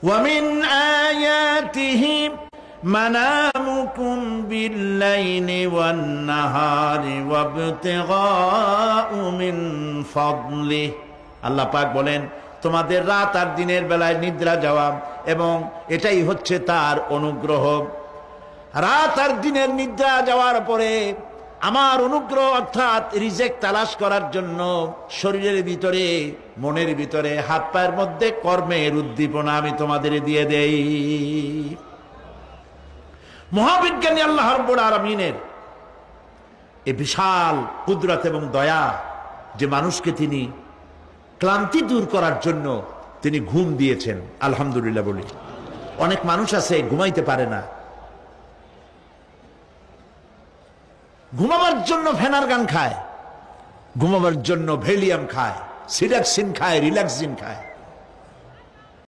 ومن آياته منامكم بالليل والنهار وابتغاء من فضله। আল্লাহ পাক বলেন তোমাদের রাত আর দিনের বেলায় নিদ্রা যাওয়া এবং এটাই হচ্ছে তার অনুগ্রহ। রাত আর দিনের নিদ্রা যাওয়ার পরে আমার অনুগ্রহ অর্থাৎ রিজেক তালাশ করার জন্য শরীরের ভিতরে মনের ভিতরে হাত পায়ের মধ্যে কর্মের উদ্দীপনা আমি তোমাদের দিয়ে দেই। মহাবিজ্ঞানী আল্লাহ রাব্বুল আলামিনের এই বিশাল কুদরত এবং দয়া যে মানুষকে তিনি ক্লান্তি দূর করার জন্য তিনি ঘুম দিয়েছেন, আলহামদুলিল্লাহ বলি। অনেক মানুষ আছে ঘুমাইতে পারে না, ঘুমাবার জন্য ফেনার গান খায়, ঘুমাবার জন্য ভ্যালিয়াম খায়, সিডাক্সিন খায়, রিল্যাক্সিন খায়।